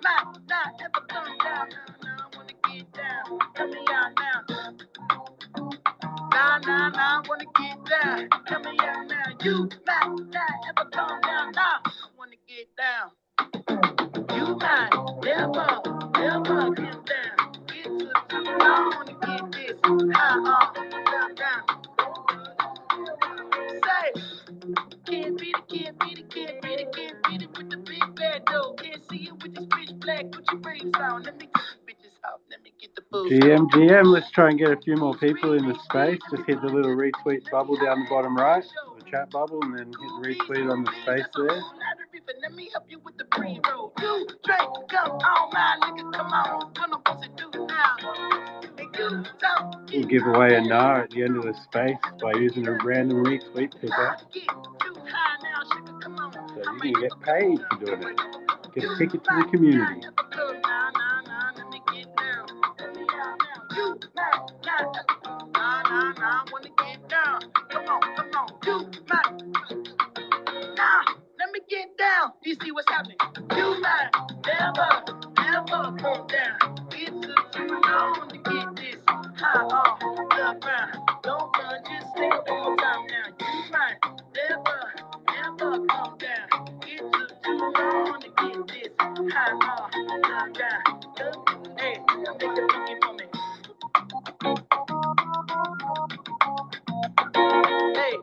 might not ever come down. Now I wanna get down. Tell me out now. Nah, I wanna get down. Tell me out now. You might not ever come down. Nah, I wanna get down. You might never get down. Get to I wanna get this down. Say, can't beat it with the big bad dough. Can't see it with this bitch black Gucci braids on. Let me get this out. Let me get the food. GM, let's try and get a few more people in the space. Just hit the little retweet bubble down the bottom right, the chat bubble, and then hit retweet on the space there. Let me help you with the pre-roll. You drink, come on, my nigga, come on. What I'm supposed to do now? We'll give away a Gnar at the end of the space by using a random retweet picker. So you can get paid for doing it. Get a ticket to the community. I wanna get down. Come on. You might. Nah, let me get down. You see what's happening? You might never come down. It's too long to get this high off the ground. Don't run, just stay on time now. You might never come down. It's too long to get this high off the ground. Hey, make it funky for me. Hey,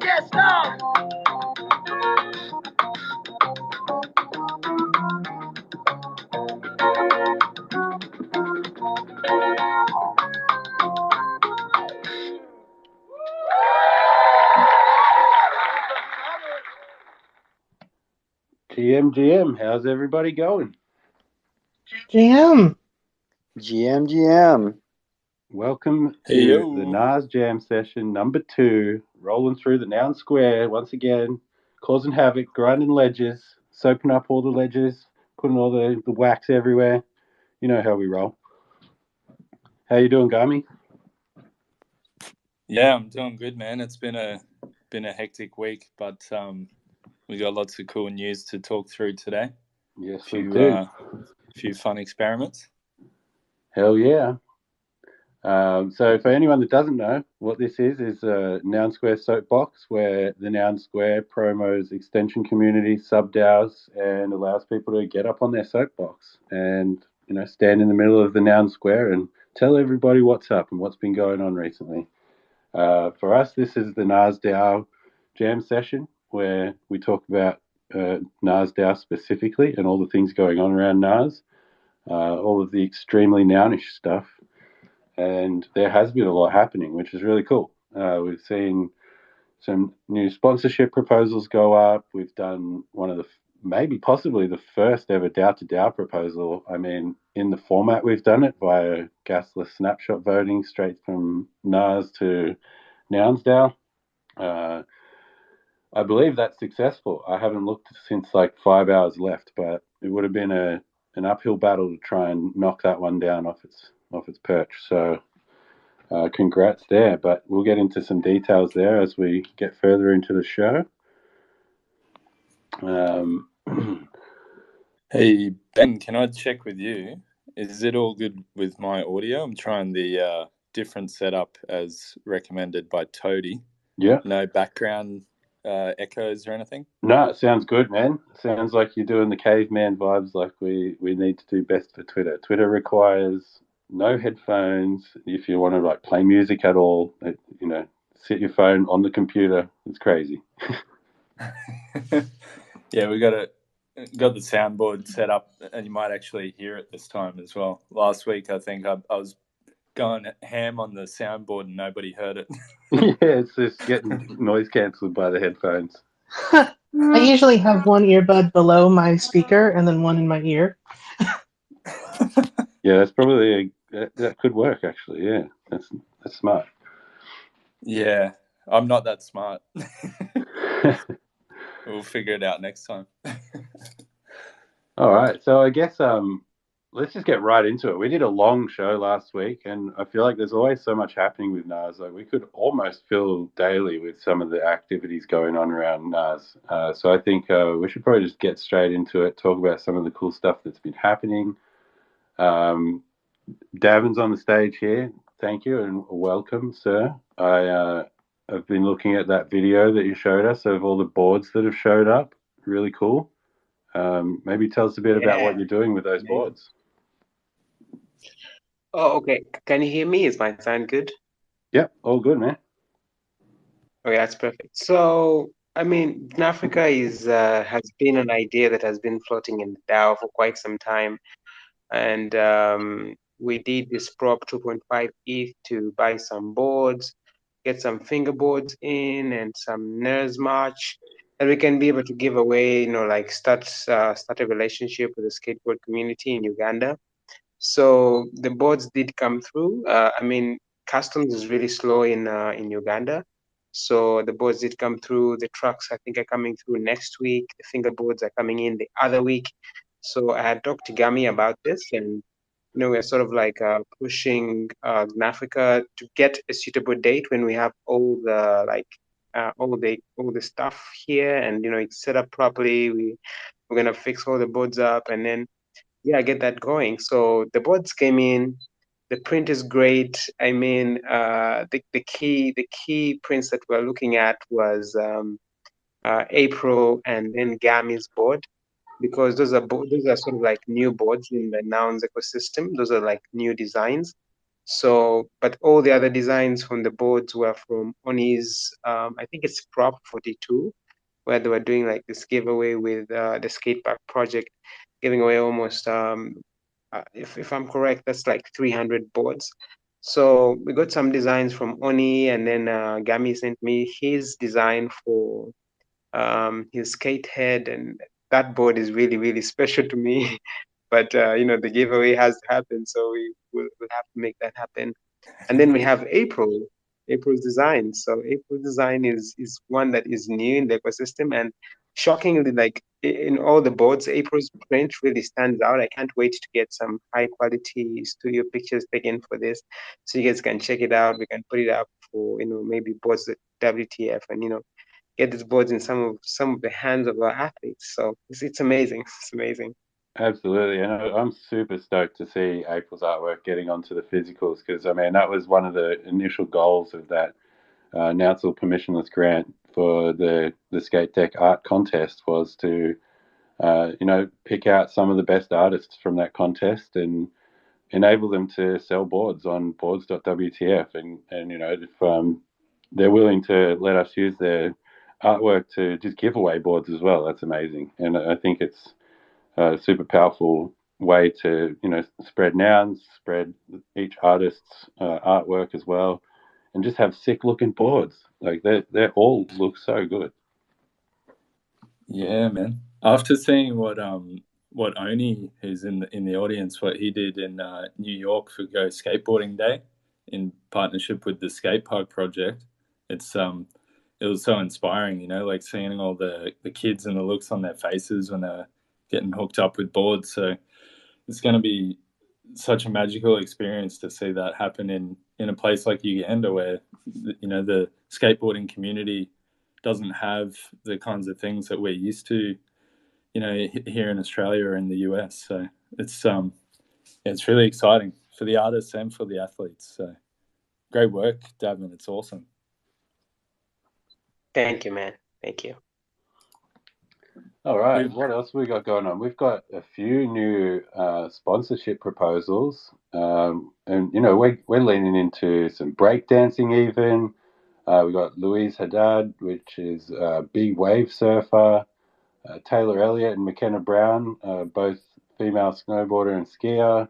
yes, Lord. GM, how's everybody going? GM. Welcome to the Gnars Jam Session number 2, rolling through the Noun Square once again, causing havoc, grinding ledges, soaping up all the ledges, putting all the wax everywhere. You know how we roll. How you doing, Gami? Yeah, I'm doing good, man. It's been a hectic week, but we got lots of cool news to talk through today. Yes, we do. A few fun experiments. Hell yeah. So for anyone that doesn't know, what this is a Noun Square Soapbox, where the Noun Square promos extension community, sub-DAOs, and allows people to get up on their soapbox and, stand in the middle of the Noun Square and tell everybody what's up and what's been going on recently. For us, this is the Gnars DAO Jam Session, where we talk about Gnars DAO specifically and all the things going on around Gnars, all of the extremely nounish stuff. And there has been a lot happening, which is really cool. We've seen some new sponsorship proposals go up. We've done one of possibly the first ever DAO to DAO proposal. I mean, in the format we've done it via gasless snapshot voting straight from Gnars to Nouns DAO. I believe that's successful. I haven't looked since like 5 hours left, but it would have been an uphill battle to try and knock that one down off its perch. So congrats there, but we'll get into some details there as we get further into the show. Hey, Ben, can I check with you? Is it all good with my audio? I'm trying the different setup as recommended by Toady. Yeah. No background echoes or anything? No, it sounds good, man. It sounds like you're doing the caveman vibes like we need to do best for Twitter. Twitter requires no headphones. If you want to like play music at all, sit your phone on the computer. It's crazy. Yeah, we got the soundboard set up, and you might actually hear it this time as well. Last week, I think I was going ham on the soundboard and nobody heard it. Yeah, it's just getting noise cancelled by the headphones. I usually have one earbud below my speaker and then one in my ear. Yeah, that's probably that could work actually. Yeah, that's smart. Yeah, I'm not that smart. We'll figure it out next time. All right, so I guess let's just get right into it. We did a long show last week, and I feel like there's always so much happening with Gnars. Like we could almost fill daily with some of the activities going on around Gnars. So I think we should probably just get straight into it, talk about some of the cool stuff that's been happening. Davin's on the stage here. Thank you and welcome, sir. I've been looking at that video that you showed us of all the boards that have showed up. Really cool. Maybe tell us a bit about what you're doing with those boards. Oh, okay. Can you hear me? Is my sound good? Yep, all good, man. Okay, that's perfect. So, I mean, Africa has been an idea that has been floating in the DAO for quite some time, and we did this prop 2.5 ETH to buy some boards, get some fingerboards in, and some Gnars March that we can be able to give away. You know, like start a relationship with the skateboard community in Uganda. So the boards did come through. I mean, customs is really slow in Uganda. So the boards did come through. The trucks, I think, are coming through next week. The fingerboards are coming in the other week. So I had talked to Gami about this, and we're sort of like pushing Gnafrica to get a suitable date when we have all the all the stuff here, and it's set up properly. We're gonna fix all the boards up, and then get that going. So the boards came in. The print is great. I mean, the key prints that we're looking at was April and then Gami's board, because those are sort of like new boards in the Nouns ecosystem. Those are like new designs. So, but all the other designs from the boards were from Oni's. I think it's Prop 42, where they were doing like this giveaway with the skatepark project, giving away almost if I'm correct, that's like 300 boards. So we got some designs from Oni, and then Gami sent me his design for his skate head, and that board is really, really special to me. But the giveaway has to happen, so we'll have to make that happen. And then we have April's design. So April's design is one that is new in the ecosystem, and shockingly, like in all the boards, April's print really stands out. I can't wait to get some high quality studio pictures taken for this, so you guys can check it out. We can put it up for maybe boards WTF, and get these boards in some of the hands of our athletes. So it's amazing. It's amazing. Absolutely, and I'm super stoked to see April's artwork getting onto the physicals, because I mean that was one of the initial goals of that Council permissionless grant for the Skate Deck art contest, was to pick out some of the best artists from that contest and enable them to sell boards on boards.wtf, and if they're willing to let us use their artwork to just give away boards as well, that's amazing. And I think it's a super powerful way to spread nouns, spread each artist's artwork as well, and just have sick looking boards. Like they all look so good. Yeah, man. After seeing what Oni, who's in the audience, what he did in New York for Go Skateboarding Day in partnership with the Skate Park Project, it was so inspiring, like seeing all the kids and the looks on their faces when they're getting hooked up with boards. So it's going to be such a magical experience to see that happen in a place like Uganda, where the skateboarding community doesn't have the kinds of things that we're used to, here in Australia or in the US. So it's really exciting for the artists and for the athletes. So great work, Davin. It's awesome. Thank you, man. Thank you. All right, what else we got going on? We've got a few new sponsorship proposals, and we're leaning into some breakdancing even. We got Louise Haddad, which is a big wave surfer. Taylor Elliott and McKenna Brown, both female snowboarder and skier.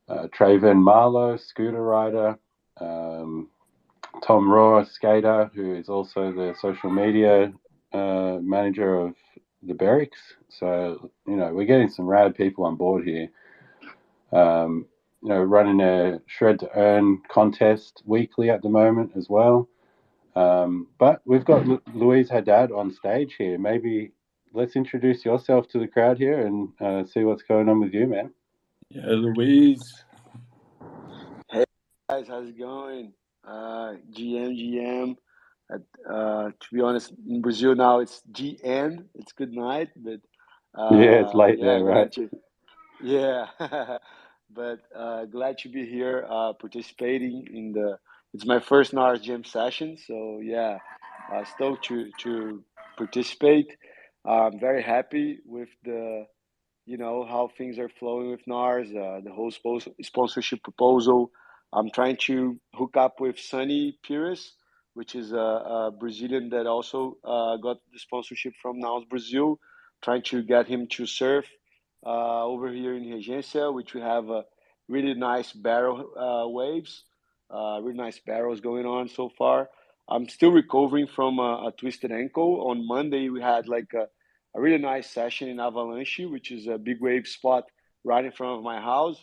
Traven Marlowe, scooter rider. Tom Raw, skater, who is also the social media manager of the Berrics. So, we're getting some rad people on board here. Running a Shred to Earn contest weekly at the moment as well. But we've got Louise Haddad on stage here. Maybe let's introduce yourself to the crowd here and see what's going on with you, man. Yeah, Louise. Hey guys, how's it going? GM. To be honest, in Brazil now it's GN. It's good night, but Yeah, it's late yeah, there, right? glad to. Yeah, but glad to be here participating in the. It's my first Gnars Jam Session, so yeah, stoked to participate. I'm very happy with the how things are flowing with NARS, the whole sponsorship proposal. I'm trying to hook up with Sunny Pires, which is a Brazilian that also got the sponsorship from Nouns Brazil, trying to get him to surf over here in Regencia, which we have really nice barrel waves, really nice barrels going on so far. I'm still recovering from a twisted ankle. On Monday, we had like a really nice session in Avalanche, which is a big wave spot right in front of my house.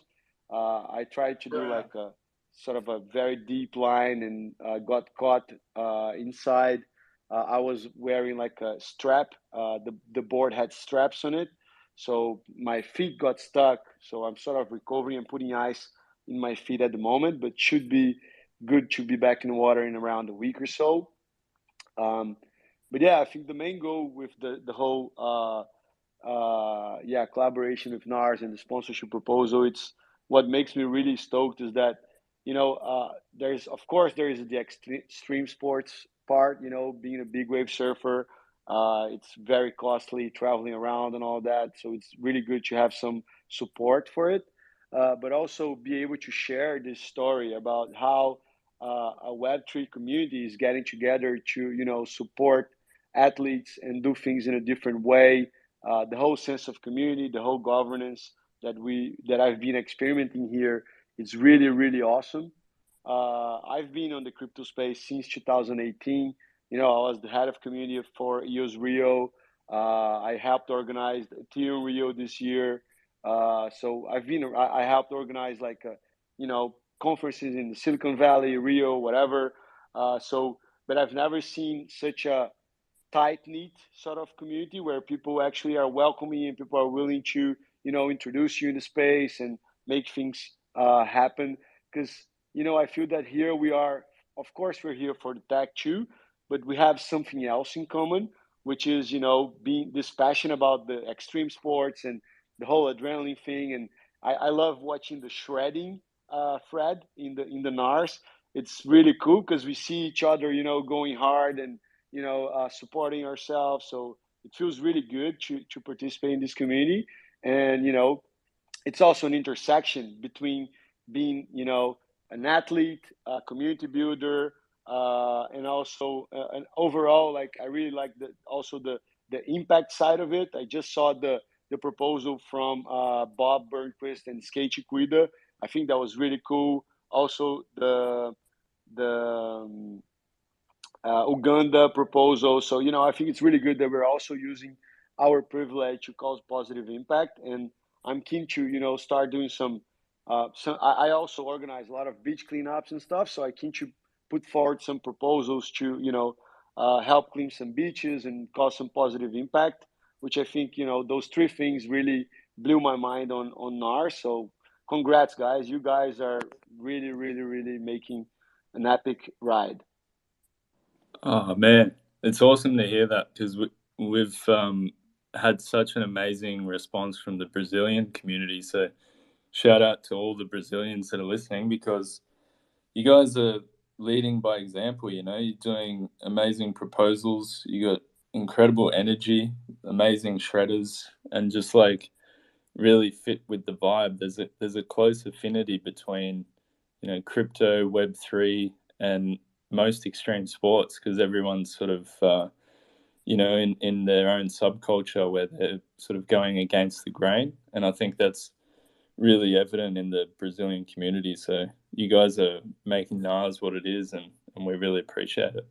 I tried to do like a sort of a very deep line and got caught inside. I was wearing like a strap. The board had straps on it, so my feet got stuck. So I'm sort of recovering and putting ice in my feet at the moment, but should be good to be back in the water in around a week or so. Um, but yeah, I think the main goal with the whole collaboration with NARS and the sponsorship proposal, it's what makes me really stoked is that there's of course there is the extreme sports part. Being a big wave surfer, it's very costly traveling around and all that. So it's really good to have some support for it, but also be able to share this story about how a Web3 community is getting together to support athletes and do things in a different way. The whole sense of community, the whole governance that I've been experimenting here, it's really really awesome. I've been on the crypto space since 2018. I was the head of community for EOS Rio. I helped organize Ethereum Rio this year. So I helped organize like conferences in the Silicon Valley, Rio, whatever. But I've never seen such a tight knit sort of community where people actually are welcoming and people are willing to introduce you in the space and make things happen. Because I feel that here we are, of course we're here for the tech too, but we have something else in common, which is being this passion about the extreme sports and the whole adrenaline thing. And I love watching the shredding thread in the NARS. It's really cool because we see each other going hard and supporting ourselves. So it feels really good to participate in this community. And, it's also an intersection between being, an athlete, a community builder, and also an overall, like, I really like the impact side of it. I just saw the proposal from Bob Burnquist and Skate Cuida. I think that was really cool. Also, the Uganda proposal. So, I think it's really good that we're also using our privilege to cause positive impact. And I'm keen to, start doing some. I also organize a lot of beach cleanups and stuff. So I keen to put forward some proposals to, help clean some beaches and cause some positive impact, which I think, those three things really blew my mind on NAR. So congrats, guys. You guys are really, really, really making an epic ride. Oh man, it's awesome to hear that because we've had such an amazing response from the Brazilian community. So shout out to all the Brazilians that are listening because you guys are leading by example. You're doing amazing proposals. You got incredible energy, amazing shredders, and just like really fit with the vibe. There's a close affinity between crypto, Web3, and most extreme sports because everyone's sort of in their own subculture where they're sort of going against the grain, and I think that's really evident in the Brazilian community. So you guys are making NARS what it is, and we really appreciate it.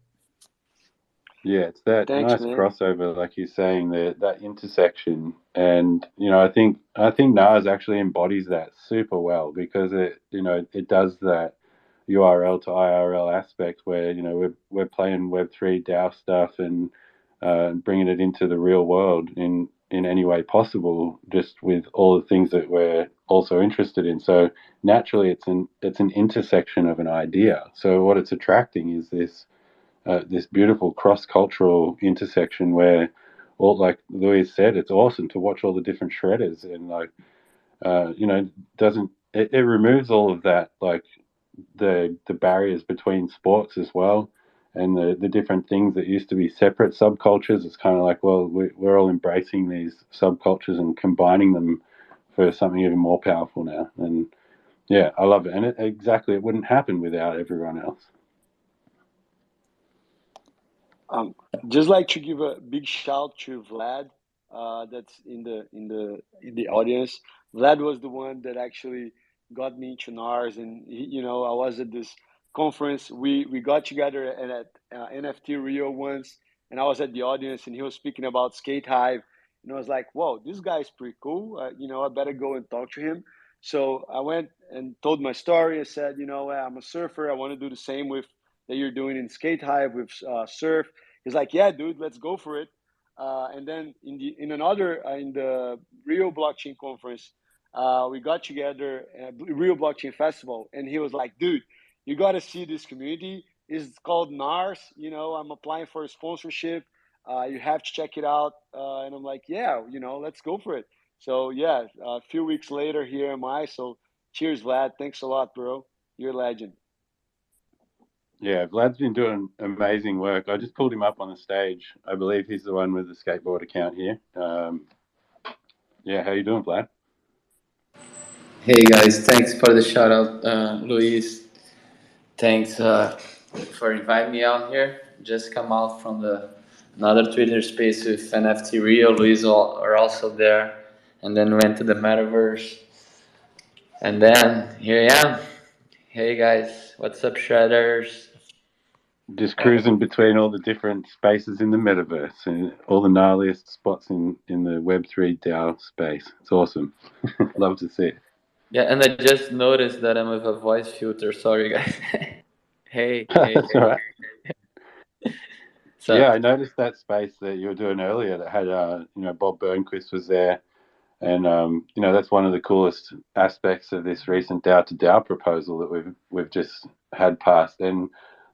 Yeah, it's that Thanks, nice man. crossover, like you're saying, that intersection, and I think NARS actually embodies that super well because it does that URL to IRL aspect where we're playing Web3 DAO stuff and bringing it into the real world in any way possible, just with all the things that we're also interested in. So naturally, it's an intersection of an idea. So what it's attracting is this beautiful cross-cultural intersection where, all, like Louis said, it's awesome to watch all the different shredders, and like doesn't it removes all of that, like the barriers between sports as well, and the different things that used to be separate subcultures. It's kind of like, well, we're all embracing these subcultures and combining them for something even more powerful now. And yeah, I love it. And it wouldn't happen without everyone else. Just like to give a big shout to Vlad, that's in the audience. Vlad was the one that actually got me into Gnars, and I was at this conference. We got together at NFT Rio once, and I was at the audience, and he was speaking about Skate Hive, and I was like, "Whoa, this guy's pretty cool. I better go and talk to him." So I went and told my story. I said, I'm a surfer. I want to do the same with that you're doing in Skate Hive with surf. He's like, yeah, dude, let's go for it. And then in the Rio Blockchain Conference, we got together at Rio Blockchain Festival, and he was like, dude, you got to see this community. It's called Gnars. I'm applying for a sponsorship. You have to check it out. And I'm like, yeah, let's go for it. So yeah, a few weeks later, here am I. So cheers, Vlad. Thanks a lot, bro. You're a legend. Yeah, Vlad's been doing amazing work. I just pulled him up on the stage. I believe he's the one with the skateboard account here. Yeah, how you doing, Vlad? Hey guys, thanks for the shout out, Luis. Thanks for inviting me out here. Just come out from another Twitter space with NFT Rio. Luis are also there, and then went to the metaverse, and then here I am. Hey guys, what's up, shredders? Just cruising between all the different spaces in the metaverse and all the gnarliest spots in the Web3 DAO space. It's awesome. Love to see it. Yeah, and I just noticed that I'm with a voice filter. Sorry, guys. hey. That's all right. So, yeah, I noticed that space that you were doing earlier that had, Bob Burnquist was there. And, that's one of the coolest aspects of this recent DAO to DAO proposal that we've just had passed. And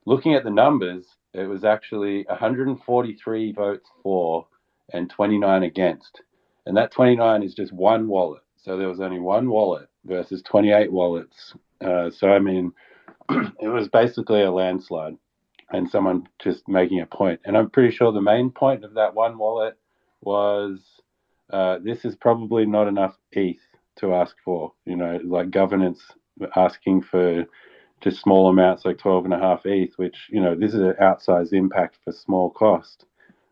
looking at the numbers, it was actually 143 votes for and 29 against. And that 29 is just one wallet. So there was only one wallet versus 28 wallets. So, I mean, it was basically a landslide and someone just making a point. And I'm pretty sure the main point of that one wallet was this is probably not enough ETH to ask for, like governance asking for just small amounts like 12.5 ETH, which, this is an outsized impact for small cost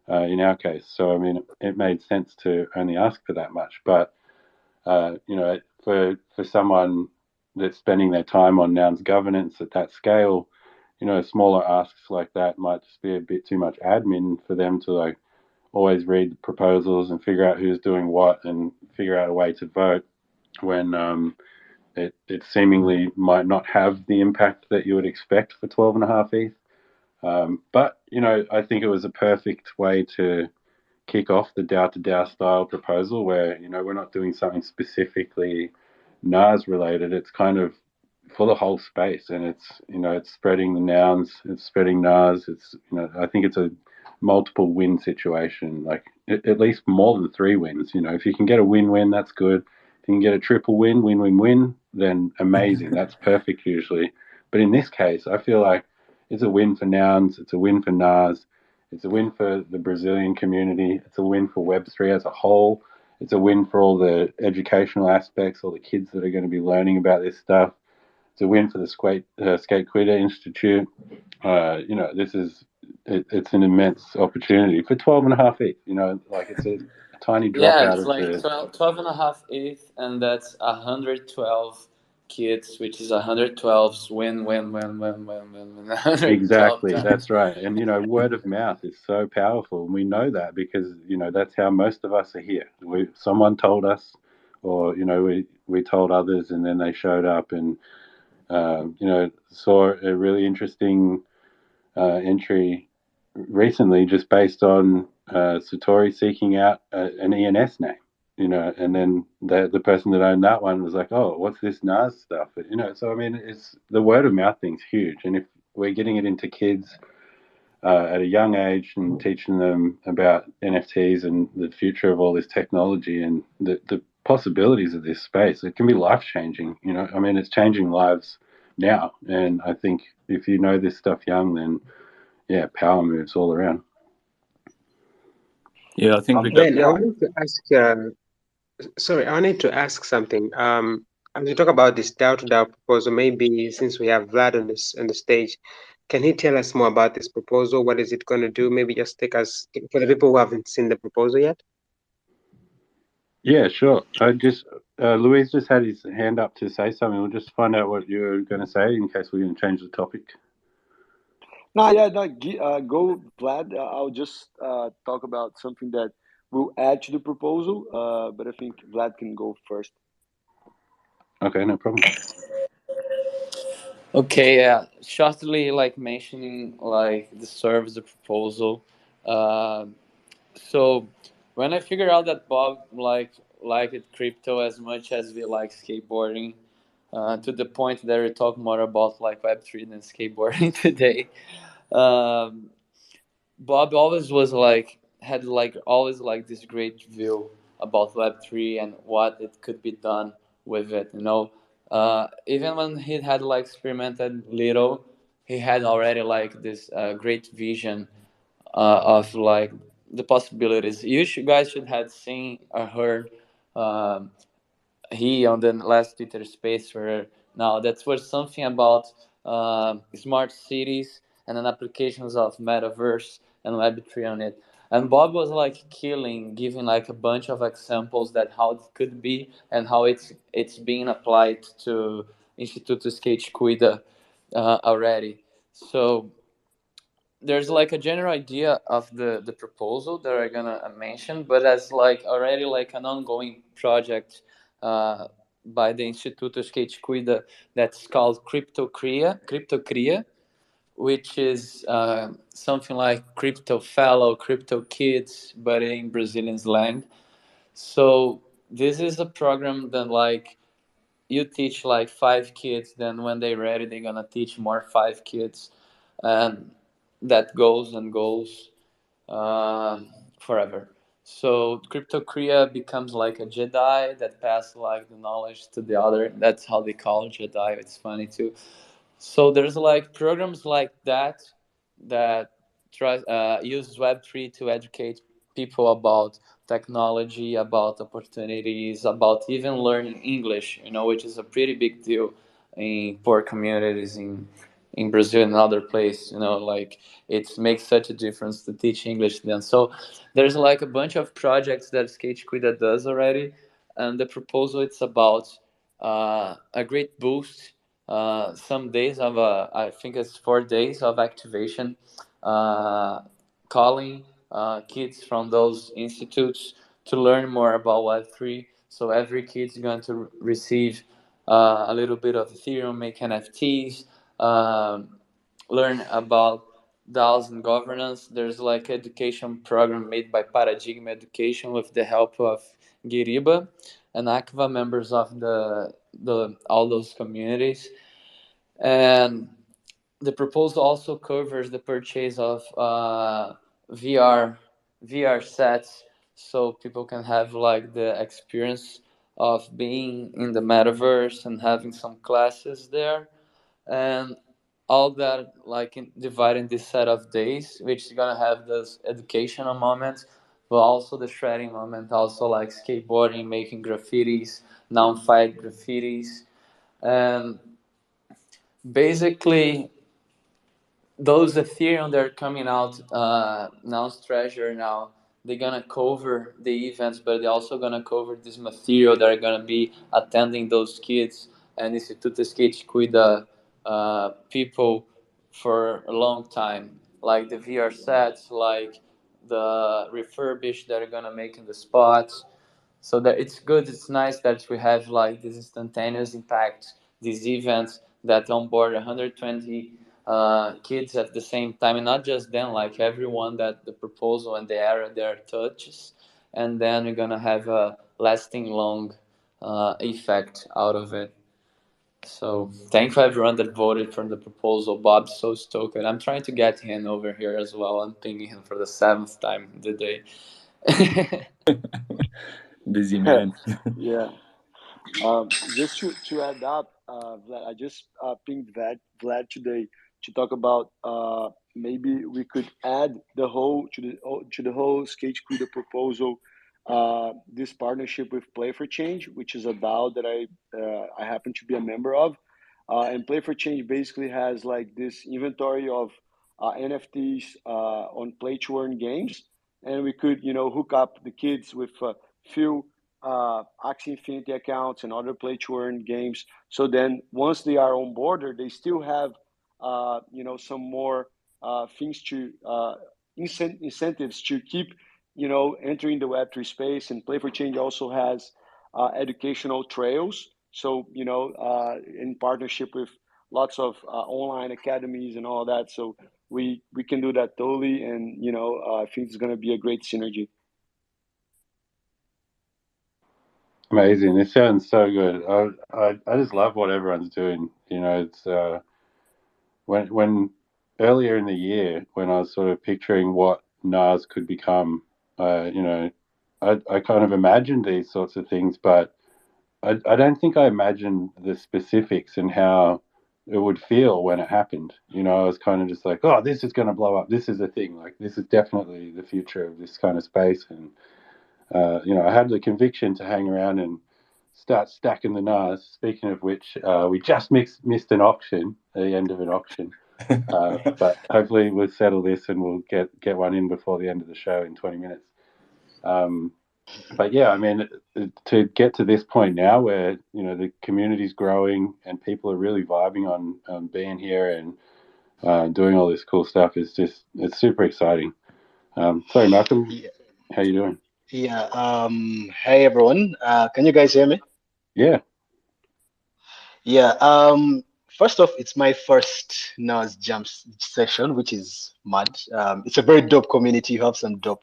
in our case. So, I mean, it made sense to only ask for that much. But, for someone that's spending their time on Noun's governance at that scale, smaller asks like that might just be a bit too much admin for them to like always read the proposals and figure out who's doing what and figure out a way to vote when it seemingly might not have the impact that you would expect for 12.5 ETH. But, I think it was a perfect way to kick off the DAO to DAO style proposal where, we're not doing something specifically NARS related. It's kind of for the whole space, and it's spreading the nouns, it's spreading NARS. It's, I think it's a multiple win situation, like at least more than 3 wins. If you can get a win-win, that's good. If you can get a triple win, then amazing. That's perfect usually. But in this case, I feel like it's a win for Nouns, it's a win for NARS, it's a win for the Brazilian community, it's a win for Web3 as a whole, it's a win for all the educational aspects, all the kids that are going to be learning about this stuff. It's a win for the Skate Quitter Institute. It's an immense opportunity for 12.5 ETH. Like it's a tiny drop out it's of like the 12.5 ETH, and that's 112 kids, which is 112 win. 112 exactly. times. That's right. And word of mouth is so powerful, and we know that because that's how most of us are here. Someone told us, or we told others, and then they showed up and saw a really interesting entry recently just based on Satori seeking out an ENS name. you know, and then the person that owned that one was like, oh, what's this Gnars stuff? You know, so I mean, it's the word of mouth thing's huge, and if we're getting it into kids at a young age and teaching them about NFTs and the future of all this technology and the possibilities of this space, it can be life changing. You know, I mean, it's changing lives now, and I think if you know this stuff young, then yeah, power moves all around. Yeah, I think we got. Ben, I wanted to ask. Sorry, I wanted to ask something. As we talk about this DAO to DAO proposal, maybe since we have Vlad on the stage, can he tell us more about this proposal? What is it going to do? Maybe just take us for the people who haven't seen the proposal yet. Yeah, sure. I just Louise just had his hand up to say something. We'll just find out what you're going to say in case we're going to change the topic. No, yeah, no, go, Vlad. I'll just talk about something that will add to the proposal, but I think Vlad can go first. Okay, no problem. Okay, yeah. Shortly, like mentioning like the service, the proposal. Uh, so when I figured out that Bob liked crypto as much as we like skateboarding, to the point that we talk more about like Web3 than skateboarding today. Um, Bob always was like had like always like this great view about Web3 and what it could be done with it. You know, even when he had like experimented little, he had already like this great vision of like the possibilities. Guys should have seen or heard. Um, he on the last Twitter space where now that was something about smart cities and then applications of metaverse and Web3 on it. And Bob was like giving like a bunch of examples that how it could be and how it's being applied to Instituto Skate Cuida already. So there's like a general idea of the proposal that I'm gonna mention, but as like already like an ongoing project by the Instituto Skate Cuida that's called Crypto Cria, which is something like crypto fellow, crypto kids, but in Brazilian slang. So this is a program that like you teach like 5 kids, then when they're ready, they're gonna teach more 5 kids, and that goes and goes forever. So Crypto Kriya becomes like a Jedi that passes like the knowledge to the other. That's how they call Jedi. It's funny too. So there's like programs like that try use Web3 to educate people about technology, about opportunities, about even learning English. You know, which is a pretty big deal in poor communities in Brazil and other places. You know, like it makes such a difference to teach English to them. So there's like a bunch of projects that Skate Cuida does already, and the proposal it's about a great boost some days of I think it's 4 days of activation, uh, calling kids from those institutes to learn more about Web3. So every kid's going to receive a little bit of Ethereum, make NFTs, learn about DAOs and governance. There's like education program made by Paradigm Education with the help of Giriba and Akva, members of the all those communities. And the proposal also covers the purchase of VR sets, so people can have like the experience of being in the metaverse and having some classes there, and all that like dividing this set of days, which is gonna have this educational moment, but also the shredding moment, also like skateboarding, making graffitis, non-fight graffitis, and basically those Ethereum that are coming out now's treasure now, they're gonna cover the events, but they're also gonna cover this material that are gonna be attending those kids and Instituto Skate Cuida people for a long time, like the VR sets, like the refurbished that are gonna make in the spots, so that it's good, it's nice that we have like this instantaneous impact, these events that onboard 120 kids at the same time, and not just them, like everyone that the proposal and the area there touches. And then we're gonna have lasting long effect out of it. So thank you everyone that voted for the proposal. Bob's so stoked. I'm trying to get him over here as well. I'm pinging him for the 7th time of the day. Busy man. Yeah. Just to add up, Vlad, I just pinged Vlad today to talk about maybe we could add the whole to the whole Skate Cuda proposal. This partnership with Play for Change, which is a DAO that I happen to be a member of, and Play for Change basically has like this inventory of NFTs on play to earn games, and we could hook up the kids with few Axie Infinity accounts and other play to earn games. So then once they are on board, they still have some more things to incentives to keep entering the Web3 space. And Play for Change also has educational trails. So in partnership with lots of online academies and all that. So we can do that totally, and I think it's going to be a great synergy. Amazing. This sounds so good. I just love what everyone's doing. It's when earlier in the year when I was sort of picturing what NAS could become, I kind of imagined these sorts of things, but I don't think I imagined the specifics and how it would feel when it happened. I was kind of just like, oh, this is going to blow up. This is a thing. Like, this is definitely the future of this kind of space. And I had the conviction to hang around and start stacking the NAS. Speaking of which, we just missed an auction, the end of an auction. But hopefully we'll settle this and we'll get one in before the end of the show in 20 minutes. But yeah, I mean, to get to this point now where, the community's growing and people are really vibing on being here and doing all this cool stuff it's super exciting. Sorry, Malcolm, how you doing? Yeah. Hey everyone. Can you guys hear me? Yeah. Yeah. First off, it's my first Gnars Jam Session, which is mad. It's a very dope community. You have some dope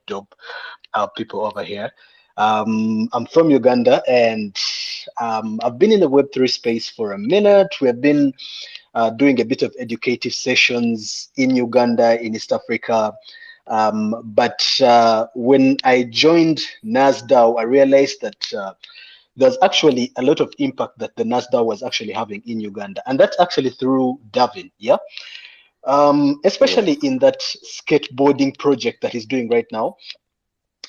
people over here. I'm from Uganda, and I've been in the Web3 space for a minute. We have been doing a bit of educative sessions in Uganda, in East Africa. But when I joined Gnars DAO, I realized that there's actually a lot of impact that the Gnars DAO was actually having in Uganda, and that's actually through Davin, especially in that skateboarding project that he's doing right now.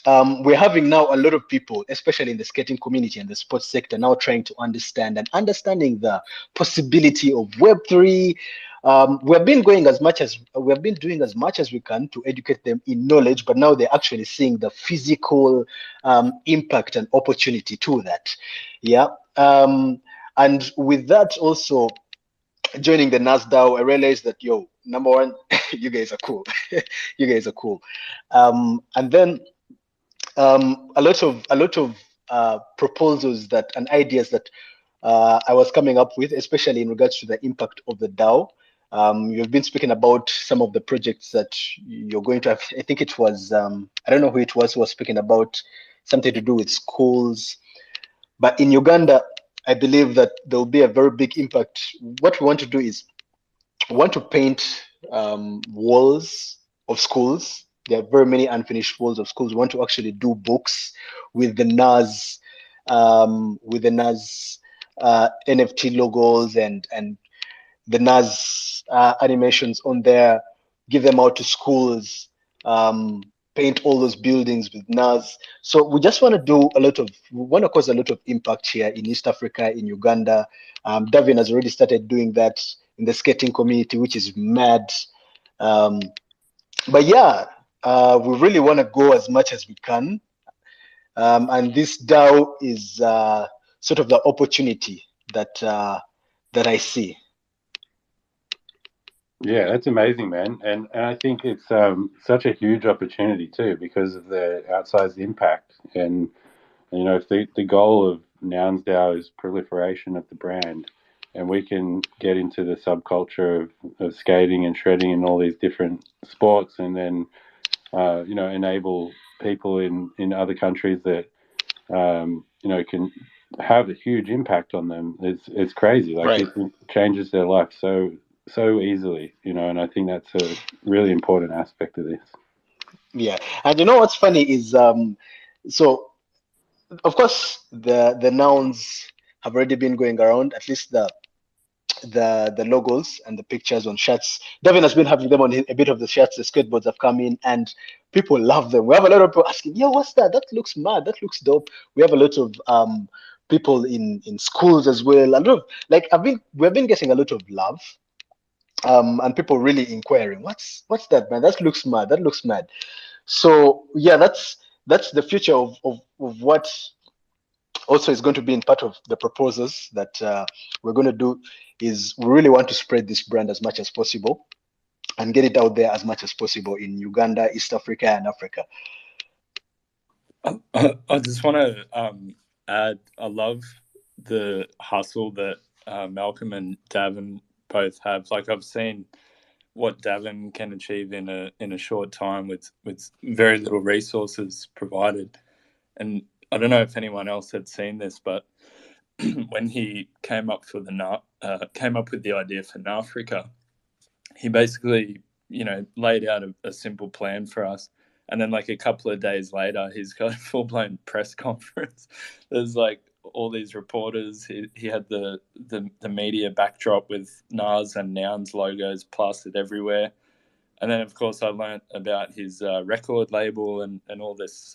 We're having now a lot of people, especially in the skating community and the sports sector, now trying to understanding the possibility of Web3. We've been doing as much as we can to educate them in knowledge, but now they're actually seeing the physical impact and opportunity to that. And with that also, joining the Gnars DAO, I realized that number one, you guys are cool. You guys are cool. And then a lot of proposals and ideas that I was coming up with, especially in regards to the impact of the DAO. You've been speaking about some of the projects that you're going to have. I think it was, I don't know who it was who was speaking about something to do with schools. But in Uganda, I believe that there will be a very big impact. What we want to do is we want to paint walls of schools. There are very many unfinished walls of schools. We want to actually do books with the NAS, NFT logos and the NAS animations on there. Give them out to schools. Paint all those buildings with NAS. So we just want to cause a lot of impact here in East Africa, in Uganda. Davin has already started doing that in the skating community, which is mad. But yeah, we really want to go as much as we can. And this DAO is sort of the opportunity that I see. Yeah, that's amazing, man. And I think it's such a huge opportunity too because of the outsized impact. And if the goal of Nouns DAO is proliferation of the brand, and we can get into the subculture of skating and shredding and all these different sports, and then enable people in other countries that can have a huge impact on them. It's crazy. Like Right. it changes their life so easily, and I think that's a really important aspect of this. Yeah. And you know what's funny is so of course the nouns have already been going around, at least the logos and the pictures on shirts. Devin has been having them on a bit of the shirts. The skateboards have come in and people love them. We have a lot of people asking, "Yo, what's that? That looks mad. That looks dope." We have a lot of people in schools as well. A lot of, like, we've been getting a lot of love, and people really inquiring, "What's that, man? That looks mad. That looks mad." So yeah, that's the future of what also is going to be in part of the proposals that we're going to do. Is we really want to spread this brand as much as possible and get it out there as much as possible in Uganda, East Africa, and Africa. I just want to add, I love the hustle that Malcolm and Davin both have. Like, I've seen what Davin can achieve in a short time with very little resources provided. And I don't know if anyone else had seen this, but when he came up with the idea for Africa, he basically laid out a simple plan for us. And then, like, a couple of days later, he's got a full-blown press conference. There's like all these reporters. He had the media backdrop with Gnars and Noun's logos plastered everywhere. And then, of course, I learned about his record label and all this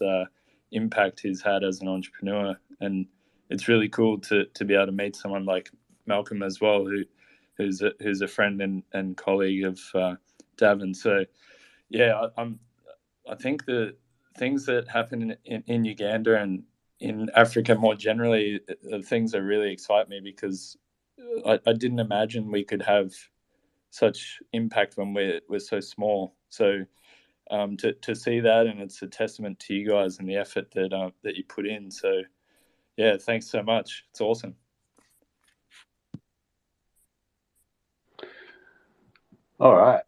impact he's had as an entrepreneur. And it's really cool to be able to meet someone like Malcolm as well, who's a friend and colleague of Davin. So, yeah, I think the things that happen in Uganda and in Africa more generally are things that really excite me, because I didn't imagine we could have such impact when we're so small. So to see that, and it's a testament to you guys and the effort that you put in. So yeah, thanks so much. It's awesome. All right.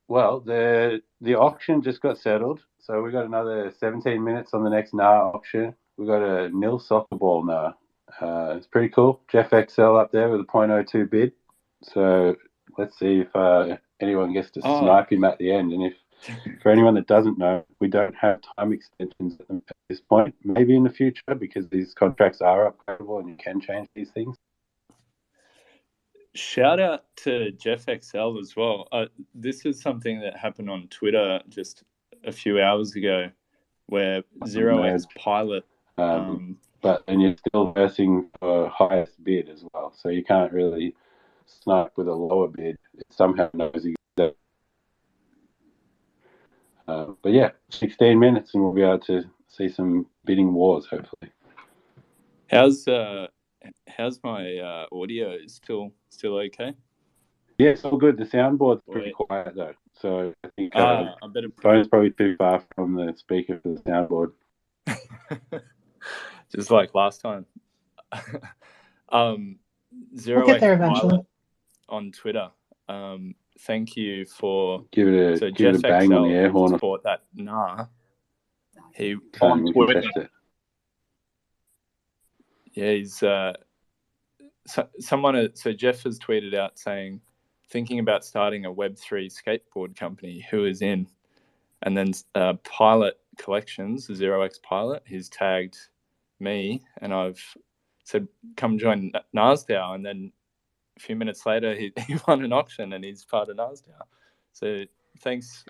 Well, the auction just got settled, so we got another 17 minutes on the next NAR auction. We got a nil soccer ball now. It's pretty cool. Jeff XL up there with a 0.02 bid. So let's see if anyone gets to snipe him at the end. And if for anyone that doesn't know, we don't have time extensions at this point. Maybe in the future, because these contracts are upgradable and you can change these things. Shout out to Jeff XL as well. This is something that happened on Twitter just a few hours ago, where 0x Pilot. But then you're still versing for highest bid as well, so you can't really snipe with a lower bid. It somehow knows you get that. But yeah, 16 minutes and we'll be able to see some bidding wars, hopefully. How's my audio? Still okay? Yeah, it's all good. The soundboard's pretty quiet though, so I think the phone's probably too far from the speaker for the soundboard. Just like last time. 0x We'll get there eventually. On Twitter. Thank you for give it a bang on the air horn. Support that he on Twitter. Yeah, he's someone. So Jeff has tweeted out saying, thinking about starting a Web3 skateboard company. Who is in? And then Pilot Collections, 0x Pilot. He's tagged me, and I've said, "Come join Gnars DAO." And then a few minutes later, he won an auction, and he's part of Gnars DAO. So thanks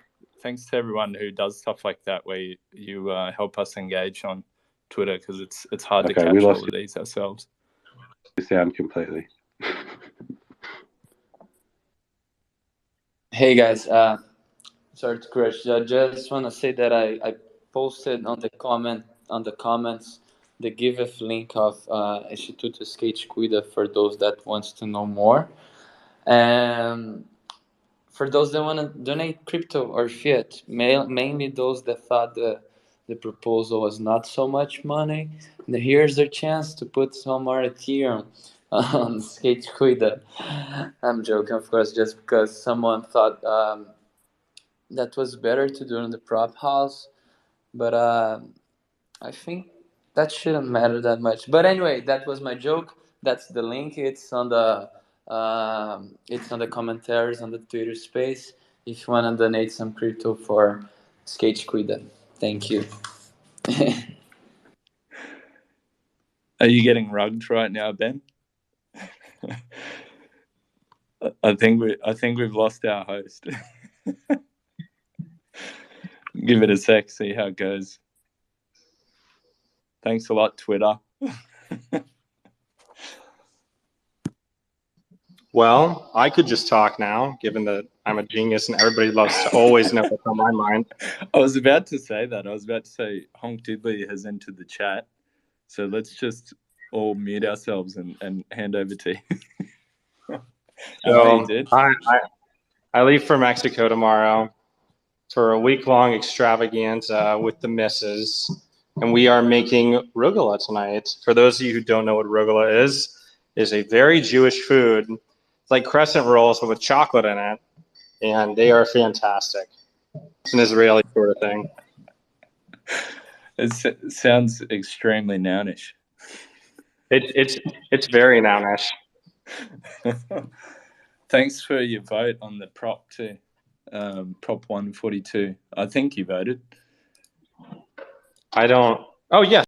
to everyone who does stuff like that, where you help us engage on Twitter, because it's hard to catch all of these ourselves. You sound completely. Hey guys, sorry to crash. I just want to say that I posted on the comments the give link of Instituto Skate Cuida for those that wants to know more, and for those that want to donate crypto or fiat, mainly those that thought the proposal was not so much money. Here's their chance to put some more Ethereum on Skate Cuida. I'm joking, of course, just because someone thought that was better to do in the prop house. But I think That shouldn't matter that much. But anyway, that was my joke. That's the link. It's on the commentaries on the Twitter space. If you want to donate some crypto for Skate Cuida. Thank you. Are you getting rugged right now, Ben? I think we've lost our host. Give it a sec, see how it goes. Thanks a lot, Twitter. Well, I could just talk now, given that I'm a genius and everybody loves to always know what's on my mind. I was about to say that. I was about to say Honk Diddley has entered the chat. So let's just all mute ourselves and hand over to you. So I leave for Mexico tomorrow for a week-long extravaganza with the missus, and we are making rugula tonight. For those of you who don't know what rugula is a very Jewish food. It's like crescent rolls, but with chocolate in it, and they are fantastic. It's an Israeli sort of thing. It sounds extremely nounish. It's very nounish. Thanks for your vote on the prop too. Prop 142. I think you voted. I don't. Oh, yes.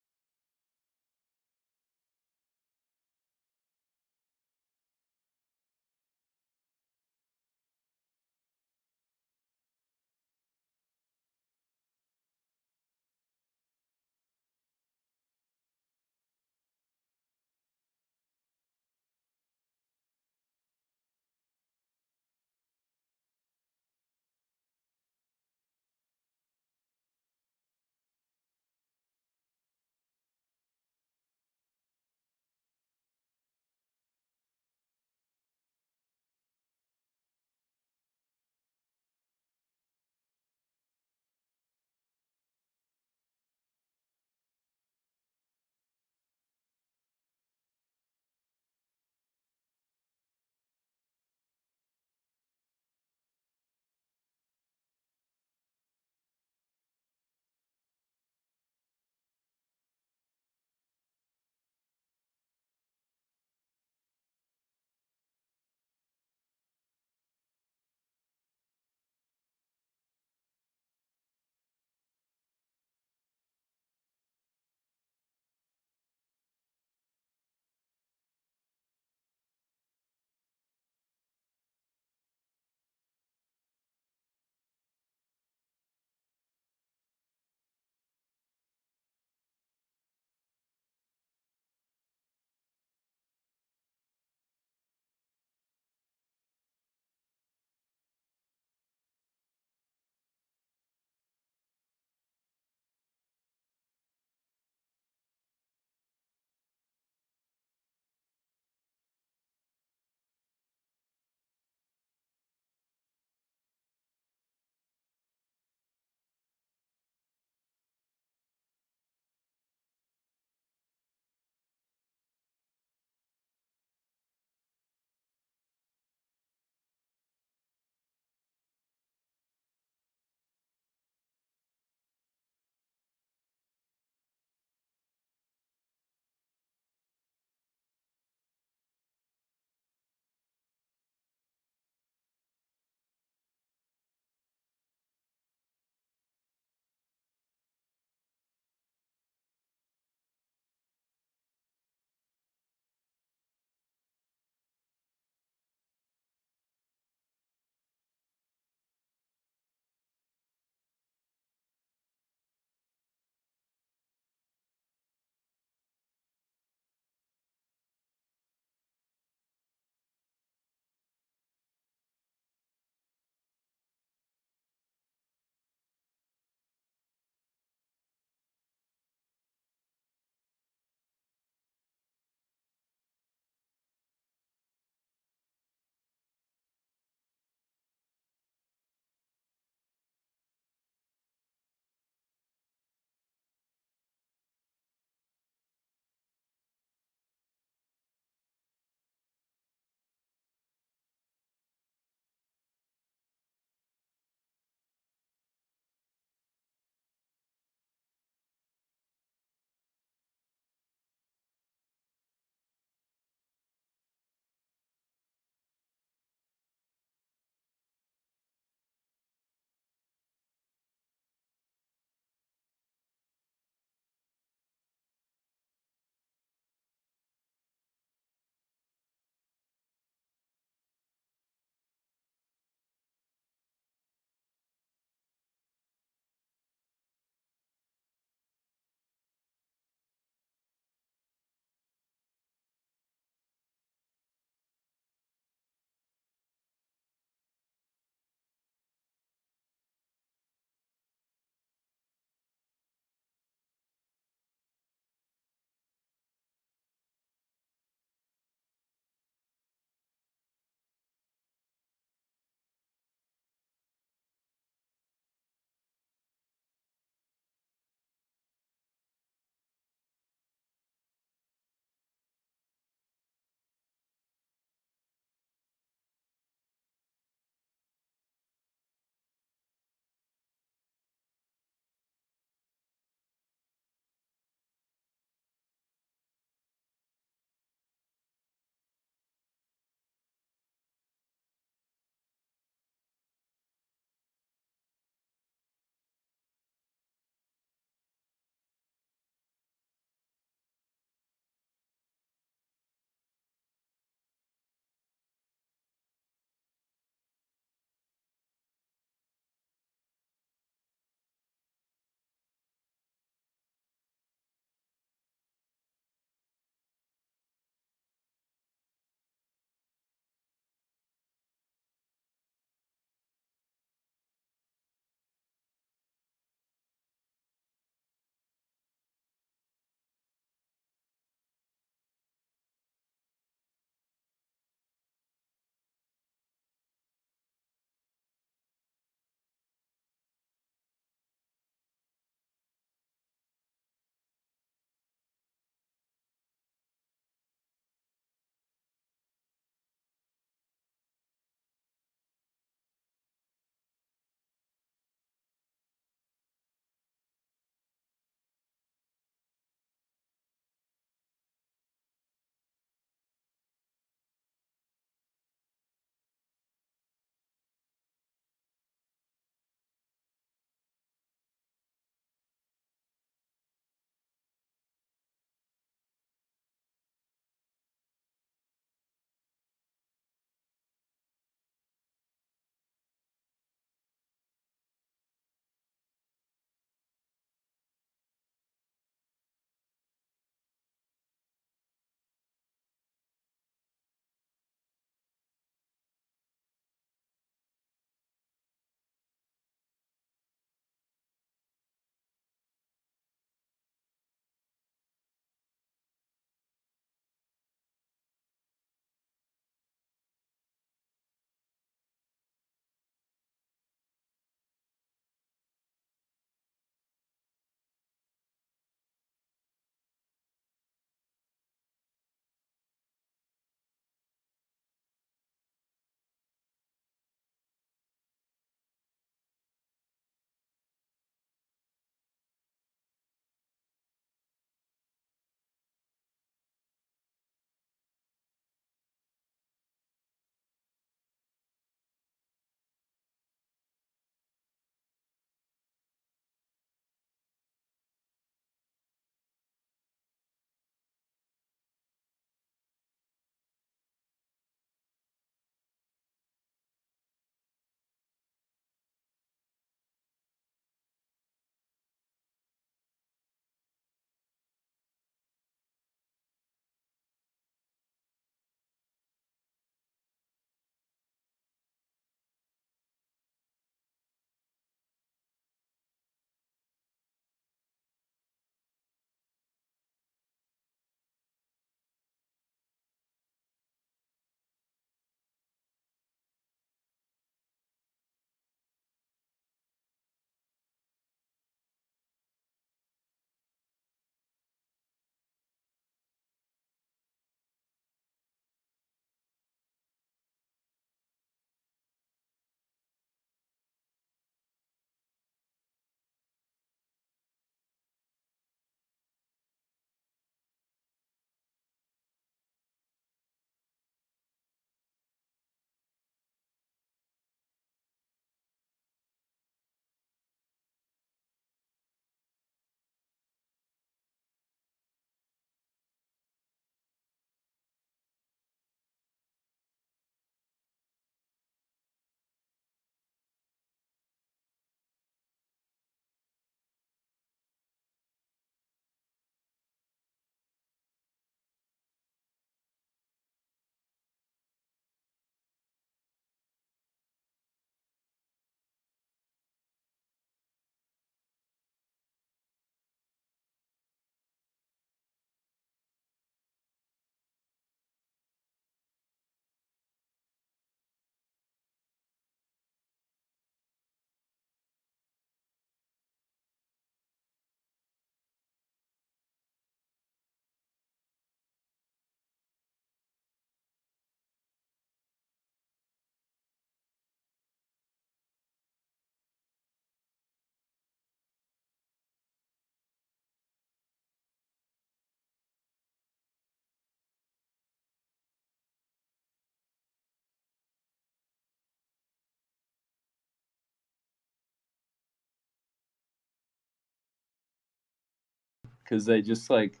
because they just like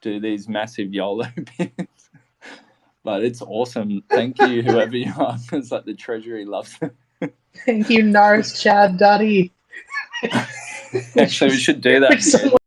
do these massive YOLO pins. But it's awesome. Thank you, whoever you are, because like the treasury loves them. Thank you, Gnars Chad Dotty. Actually, we should do that.